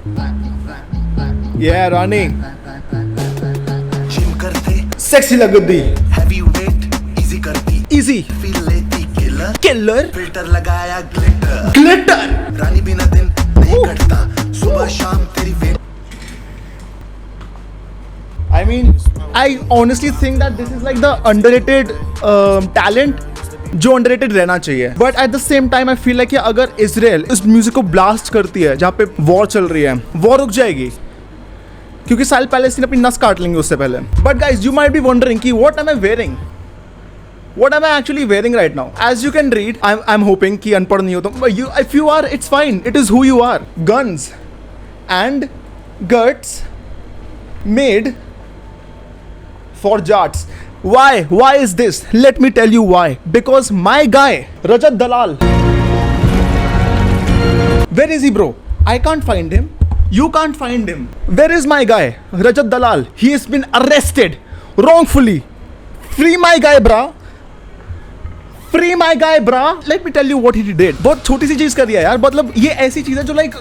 Yeah, रानी gym करते sexy लगदी, heavy weight easy करती इजी फील लेती किलर किलर फिल्टर लगाया ग्लिटर ग्लिटर। रानी बिना दिन नहीं कटता सुबह शाम तेरी wait I mean, I honestly think that this is like the underrated talent जो underrated रहना चाहिए. But at the same time, I feel like कि अगर इसराइल इस म्यूजिक को ब्लास्ट करती है जहाँ पे वॉर चल रही है, वॉर रुक जाएगी क्योंकि इस्राइल पैलेस्टीन अपनी नस काट लेंगे उससे पहले. But guys, you might be wondering कि what am I wearing? What am I actually wearing right now? As you can read, I'm hoping कि अनपढ़ नहीं हो तुम. If you are, it's fine. It is who you are. Guns and guts made for Jats. Why? Why is this? Let me tell you why. Because my guy, Rajat Dalal. Where is he, bro? I can't find him. You can't find him. Where is my guy, Rajat Dalal? He has been arrested wrongfully. Free my guy, brah. Free my guy, brah. Let me tell you what he did. बहुत छोटी सी चीज कर दिया यार. मतलब ये ऐसी चीज है जो like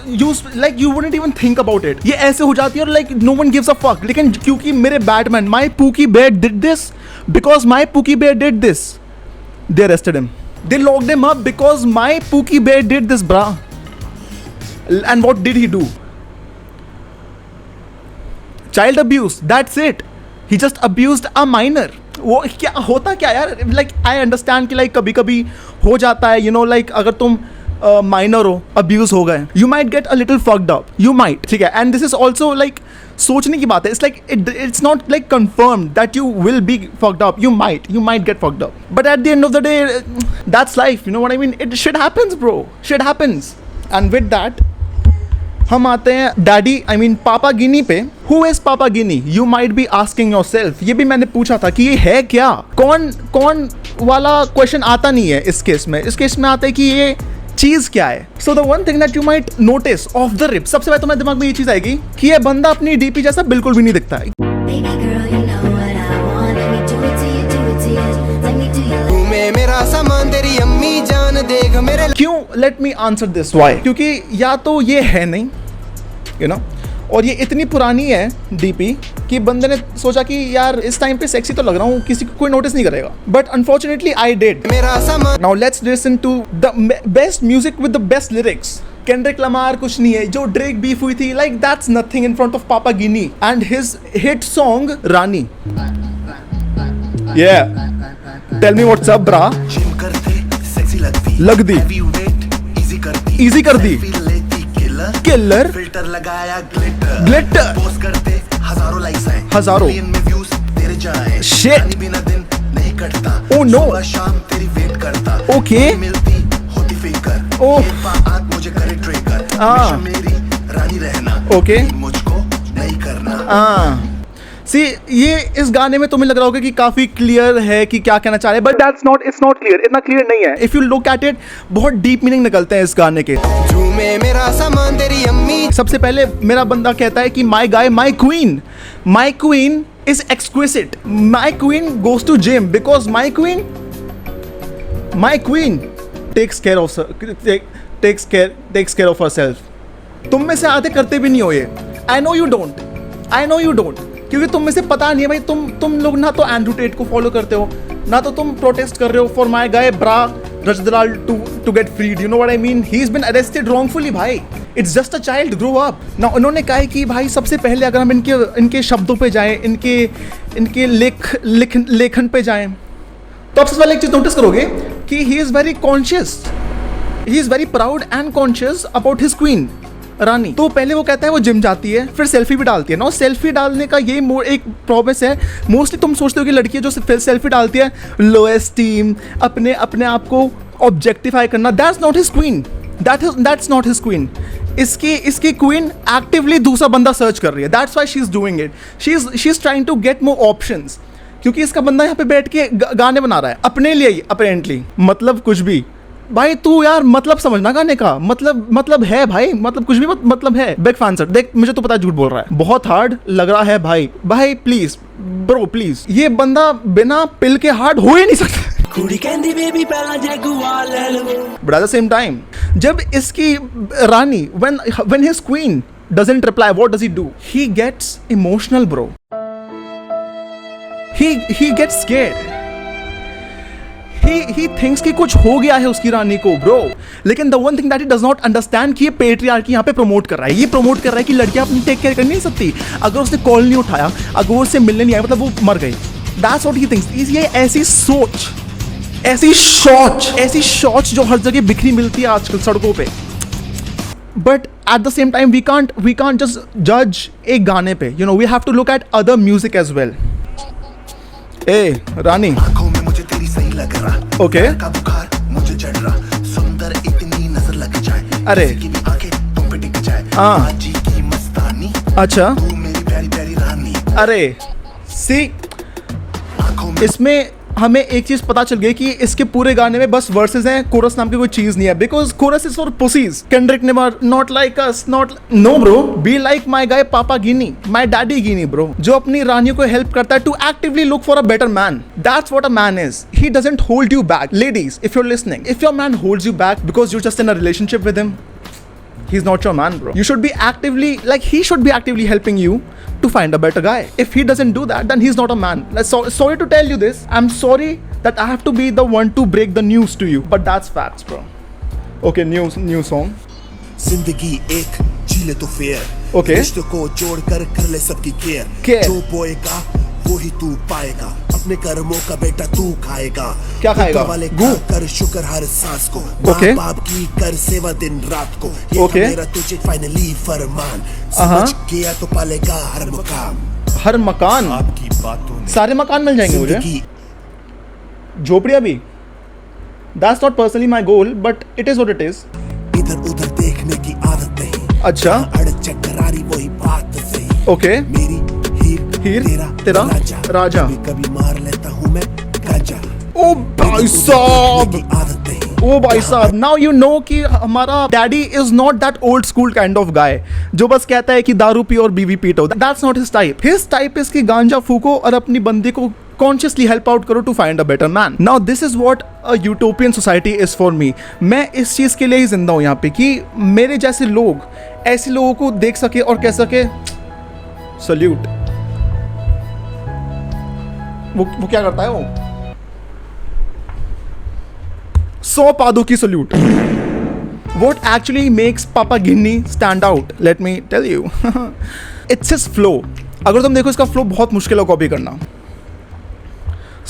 you wouldn't even think about it. ये ऐसे हो जाती है और like no one gives a fuck. लेकिन क्योंकि मेरे Batman, my Pookie Bear did this, because my Pookie Bear did this, they arrested him. They locked him up because my Pookie Bear did this, brah. And what did he do? Child abuse. That's it. He just abused a minor. वो क्या होता क्या यार, like I understand कि like कभी कभी हो जाता है, यू नो, लाइक अगर तुम माइनर हो, अब्यूज हो गए, you might get a little fucked up, you might, ठीक है. And this is also like सोचने की बात है. It's like it's not like confirm that you will be fucked up. You might get fucked up, but at the end of the day that's life. You know what I mean. It shit happens, bro. Shit happens. And with that हम आते हैं daddy, I mean पापा गिनी पे. Who is papa Gini? You might be asking yourself. ये भी मैंने पूछा था कि ये है क्या, कौन वाला क्वेश्चन आता नहीं है इस केस में. इस केस में आता है कि ये चीज क्या है. So the one thing that you might notice of the rip, सबसे पहले तुम्हारे दिमाग में ये चीज आएगी कि ये बंदा अपनी डीपी जैसा बिल्कुल भी नहीं दिखता है. मेरा सामान तेरी अम्मी जान देख मेरे. क्यों? Let me answer this. Why? क्योंकि या तो ये है नहीं, यू नो, और ये इतनी पुरानी है डीपी कि बंदे ने सोचा कि यार इस टाइम पे सेक्सी तो लग रहा हूँ, किसी को कोई नोटिस नहीं करेगा. But unfortunately I did. मेरा सामान. Now let's listen to the best music with the best lyrics. Kendrick Lamar कुछ नहीं है. जो ड्रेक बीफ हुई थी, like that's nothing in front of papa Gini and his hit song Rani. Yeah. Tell me what's up, brah. Gym करते sexy लगती heavy weight easy करती Easy कर दी. फील लेती किलर फिल्टर लगाया ग्लिटर Glitter. पोस्ट करते हजारों लाइक्स आए, हजारों. मिलियन में व्यूज तेरे जाए. Shit. रानी बिना दिन नहीं कटता. Oh, no. सुबह शाम तेरी वेट करता. Okay. मिलती होती फिकर. Oh. आंख मुझे करे ट्रिगर. हाँ. मेरी रानी रहना. Okay. मुझको नहीं करना. सी ये इस गाने में तुम्हें लग रहा होगा कि काफी क्लियर है कि क्या कहना चाह रहे हैं, बट इट्स नॉट क्लियर. इतना क्लियर नहीं है. If you look at it, बहुत डीप मीनिंग निकलते हैं इस गाने के. झूमे मेरा सामान तेरी अम्मी. सबसे पहले मेरा बंदा कहता है कि my guy, my queen is exquisite. My queen goes to gym because my queen takes care of herself. तुम में से आधे करते भी नहीं हो ये. आई नो यू डोंट, क्योंकि तुम में से पता नहीं है भाई. तुम लोग ना तो एंड्रू टेट को फॉलो करते हो, ना तो तुम प्रोटेस्ट कर रहे हो for my guy bro Rajat Dalal to get freed. You know what I mean. He is been arrested wrongfully भाई. It's just a child, grow up. ना उन्होंने कहा है कि भाई सबसे पहले अगर हम इनके शब्दों पे जाएं, इनके लेखन पे जाएं, तो आप सबसे पहले एक चीज नोटिस करोगे कि he is very conscious, he is very proud and conscious about his queen Rani. तो पहले वो कहता है वो जिम जाती है, फिर सेल्फी भी डालती है ना. सेल्फी डालने का ये एक प्रॉमिस है. मोस्टली तुम सोचते हो कि लड़की जो सेल्फी डालती है, लो एस्टीम, अपने आप को ऑब्जेक्टिफाई करना. That's not his queen. इसकी क्वीन एक्टिवली दूसरा बंदा सर्च कर रही है. That's why she is doing it. She is trying to get more options. क्योंकि इसका बंदा यहाँ पे बैठ के गाने बना रहा है अपने लिए ही अपेरेंटली. मतलब कुछ भी भाई. तू यार मतलब समझना गाने का मतलब है भाई. मतलब कुछ भी मतलब है. Big fan sir. देख मुझे तो पता है झूठ बोल रहा है. बहुत हार्ड लग रहा है भाई प्लीज ब्रो प्लीज. ये बंदा बिना पिल के हार्ड हो ही नहीं सकता. But at the same time, जब इसकी रानी when his queen doesn't reply, what does he do? He gets emotional, bro. He gets scared. He thinks कि कुछ हो गया है उसकी रानी को, bro. लेकिन the one thing that he does not understand कि ये पेट्रियार्की यहाँ पे प्रमोट कर रहा है. ये प्रमोट कर रहा है कि लड़कियां अपनी टेक केयर कर नहीं सकती. अगर उसने कॉल नहीं उठाया, अगर वो उससे मिलने नहीं आया, मतलब वो मर गई. That's what he thinks. ये ऐसी सोच, ऐसी शौच जो हर जगह बिखरी मिलती है आजकल सड़कों पे. But at the same time, we can't just judge एक गाने पे. You know, we have to look at other music as well. ए रानी, आंखों में मुझे तेरी सही लग रहा. ओके. का बुखार मुझे चढ़ रहा. सुंदर इतनी नजर लग जाए. अरे. किसी की भी आंखें तुम पे टिक जाए. हाँ. आजी की मस्तानी. अच्छा. तू मेरी प्यारी प्यारी रानी. अरे सी, आंखों में इसमें हमें एक चीज पता चल गई कि इसके पूरे गाने में बस वर्सेस हैं, कोरस नाम की कोई चीज नहीं है. Because chorus is for pussies. Kendrick Lamar, not like us, not, no bro, be like my guy papa guinea, my daddy guinea, bro, जो अपनी रानियों को हेल्प करता है to actively look for a better man. That's what a man is. He doesn't hold you back. Ladies, if you're listening, if your man holds you back because you just in a relationship with him, he's not your man, bro. You should be actively, like, he should be actively helping you to find a better guy. If he doesn't do that, then he's not a man. Sorry to tell you this. I'm sorry that I have to be the one to break the news to you, but that's facts, bro. Okay, new song. जिंदगी एक जीले तो fair. Okay. रिश्तों को जोड़ कर ले सबकी केयर. Care. जो बोएगा वो ही तू पाएगा. अपने कर्मों का बेटा तू खाएगा. क्या खाएगा? ऊपर वाले गू. का कर शुक्र हर सांस को. Okay. माँ बाप की कर सेवा दिन रात को. ये Okay. था मेरा तुझे फाइनली फरमान. समझ गया तो पालेगा हर मुकाम. हर मकान, आपकी बातों ने सारे मकान मिल जाएंगे मुझे. जिंदगी झोपड़ियां भी. That's not personally my goal, but it is what it is. इधर उधर देखने की आदत नहीं. अच्छा. अड़ चकरारी वही बात सही. Okay. मेरी हीर तेरा राजा. कभी कभी मार लेता हूँ मैं गांजा. ओ भाई साहब, की आदत नहीं. ओ भाई साहब, नाउ यू नो कि हमारा daddy is not that old school kind of guy जो बस कहता है कि दारू पियो और बीवी पीटो. That's not his type. His type is कि गांजा फूको और अपनी बंदी को कॉन्शियसली हेल्प आउट करो to find a better man. Now this is what a utopian society is for me. मैं इस चीज के लिए ही जिंदा हूं यहाँ पे कि मेरे जैसे लोग ऐसे लोगों को देख सके और कह सके सल्यूट. वो क्या करता है वो? 100 पादों की salute. What actually makes Papa Ginny stand out? Let me tell you. It's his flow. अगर तुम देखो इसका फ्लो बहुत मुश्किल है कॉपी करना.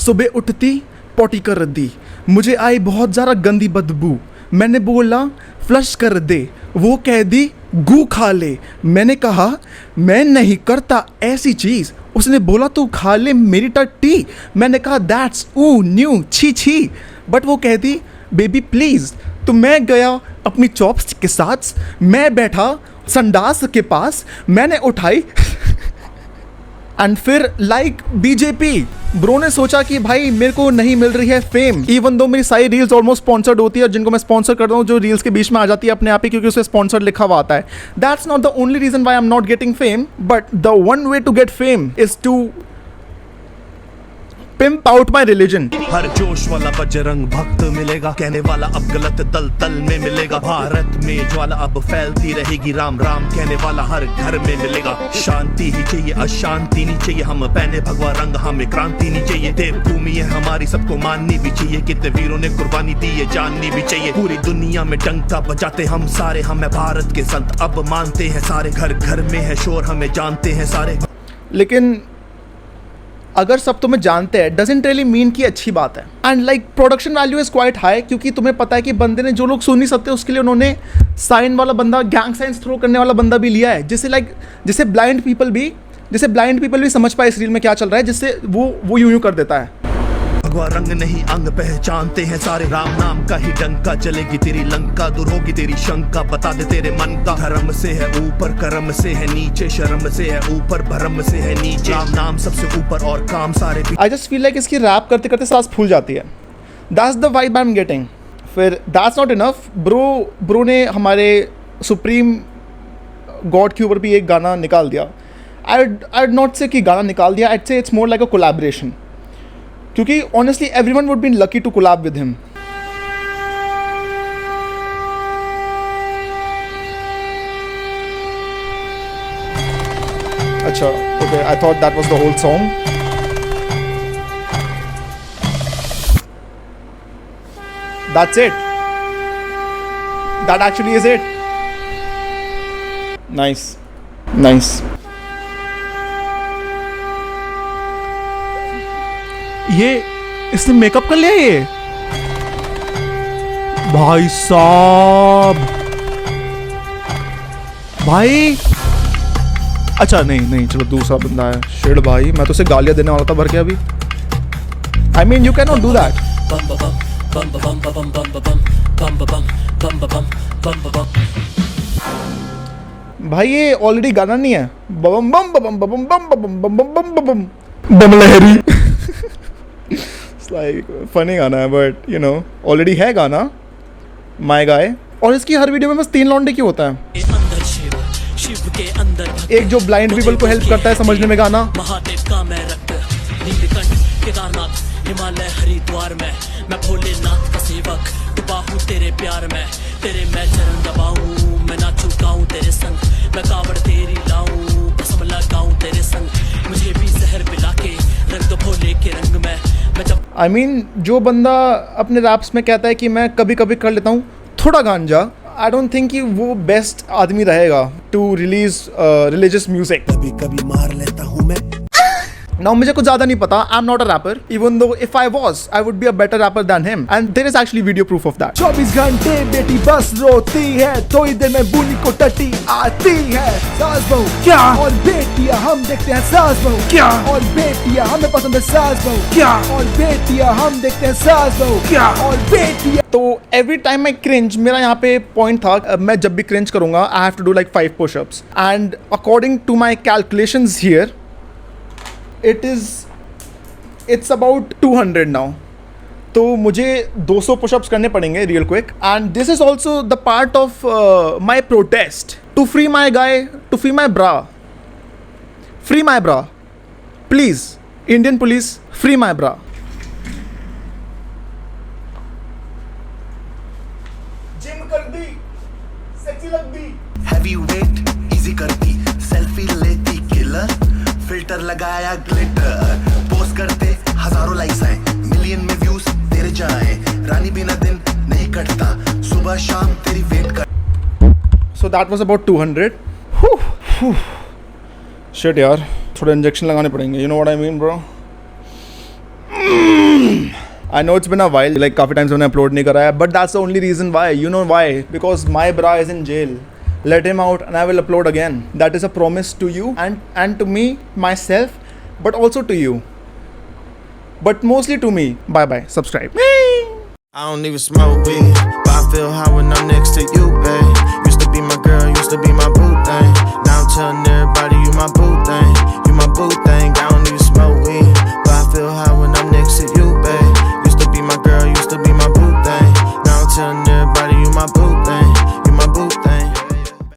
सुबह उठती पोटी कर दी, मुझे आई बहुत ज़्यादा गंदी बदबू, मैंने बोला फ्लश कर दे, वो कह दी गू खा ले, मैंने कहा मैं नहीं करता ऐसी चीज़, उसने बोला तू खा ले मेरी टट्टी, मैंने कहा दैट्स ऊ न्यू छी छी, बट वो कह दी बेबी प्लीज़. तो मैं गया अपनी चॉप्स के साथ, मैं बैठा संडास के पास, मैंने उठाई एंड फिर लाइक बीजेपी ब्रो ने सोचा कि भाई मेरे को नहीं मिल रही है फेम, इवन दो मेरी सारी रील्स ऑलमोस्ट स्पॉन्सर्ड होती है, जिनको मैं स्पॉन्सर करता हूँ जो रील्स के बीच में आ जाती है अपने आप ही क्योंकि उसमें स्पॉन्सर लिखा हुआ आता है. That's not the only reason why I am not getting fame, but the one way to get fame is to pimp out my religion. हर जोश वाला बजरंग भक्त मिलेगा, कहने वाला अब गलत दल तल में मिलेगा. भारत में ज्वाला अब फैलती रहेगी, राम राम कहने वाला हर घर में मिलेगा. शांति ही चाहिए, अशांति नहीं चाहिए, हम पहने भगवा रंग, हमें क्रांति नहीं चाहिए. देवभूमि है हमारी, सबको माननी भी चाहिए, कितने वीरों ने कुर्बानी दी है जाननी भी चाहिए. पूरी दुनिया में डंका बजाते हम सारे, हमें भारत के संत अब मानते हैं सारे. घर घर में है शोर, हमें जानते हैं सारे. लेकिन अगर सब तुम्हें जानते हैं डजेंट रियली मीन कि अच्छी बात है. And like production value is quite high क्योंकि तुम्हें पता है कि बंदे ने जो लोग सुन नहीं सकते उसके लिए उन्होंने साइन वाला बंदा, गैंग साइंस थ्रो करने वाला बंदा भी लिया है, जिससे ब्लाइंड पीपल भी समझ पाए इस रील में क्या चल रहा है, जिससे वो यूं कर देता है. भगवा रंग नहीं अंग पहचानते हैं सारे, राम नाम का ही डंका चलेगी तेरी लंका, दूर होगी तेरी शंका, बता दे तेरे मन का. धर्म से है ऊपर, कर्म से है नीचे, शर्म से है ऊपर, भरम से है नीचे, राम नाम सबसे ऊपर और काम सारे. आई जस्ट फील लाइक इसकी रैप करते करते सांस फूल जाती है. That's the vibe I am getting. फिर दैट्स नॉट इनफ. ब्रो ने हमारे सुप्रीम गॉड के ऊपर भी एक गाना निकाल दिया. आई नॉट से कि गाना निकाल दिया, I'd say it's more like a collaboration. क्योंकि honestly everyone would been lucky to collab with him. अच्छा, okay, I thought that was the whole song. That's it. That actually is it. Nice. Nice. ये इसने makeup कर लिया ये भाई साहब भाई अच्छा नहीं चलो दूसरा बंदा है शेड भाई मैं तो उसे गालियां देने वाला था भर के अभी I mean you can not do that भाई ये ऑलरेडी गाना नहीं है बम बम बम बम बम बम बम बम बम बम बम लहरी इट्स लाइक फनी गाना है बट यू नो ऑलरेडी है गाना माय गाय और इसकी हर वीडियो में बस 3 लौंडे क्यों होता है एक जो ब्लाइंड पीपल को हेल्प करता है समझने में गाना महादेव का मैं रक्त नीलकंठ केदारनाथ हिमालय हरिद्वार में मैं भोलेनाथ का सेवक डूबा हूँ तेरे प्यार में तेरे मैं चरण दबाऊं मैं नाचूं गाऊं तेरे संग मैं कावड़ तेरी लाऊं कसम लगाऊं तेरे संग मुझे भी जहर पिला के रंग दो भोले के रंग में मैं जब आई मीन जो बंदा अपने रैप्स में कहता है कि मैं कभी कभी कर लेता हूँ थोड़ा गांजा आई डोंट थिंक कि वो बेस्ट आदमी रहेगा टू रिलीज रिलीजियस म्यूजिक कभी कभी मार लेता हूँ मैं Now मुझे कुछ ज़्यादा नहीं पता I am not a rapper even though if I was I would be a better rapper than him and there is actually video proof of that 24 घंटे बेटी बस रोती है थोड़ी देर में बुनी को टटी आती है सास बहू क्या और बेटियां हम देखते हैं सास बहू क्या और बेटियां हमें पसंद है सास बहू क्या और बेटियां हम देखते हैं सास बहू क्या और बेटियां तो एवरी टाइम आई क्रिंज मेरा यहाँ पे पॉइंट था मैं जब भी क्रिंज करूंगा I have to do like 5 pushups and according to my calculations here it's about 200 now तो मुझे 200 पुशअप्स करने पड़ेंगे real quick and this is also the part of my protest to free my guy to free my bro please Indian police free my bro gym कर दी sexy लग दी heavy weight easy करती selfie लेती killer filter लगाया glitter post करते हजारों likes आए मिलियन में व्यूज तेरे जाए रानी बिना दिन नहीं कटता सुबह शाम तेरी वेट कर so that was about 200 shit यार थोड़े इंजेक्शन लगाने पड़ेंगे you know what I mean bro I know it's been a while like काफी टाइम से मैंने अपलोड नहीं करा है but that's the only reason why you know why because my bra is in jail let him out and I will upload again that is a promise to you and to me myself but also to you but mostly to me bye subscribe I don't even smoke weed, but I feel high when I'm next to you, babe. Used to be my girl, used to be my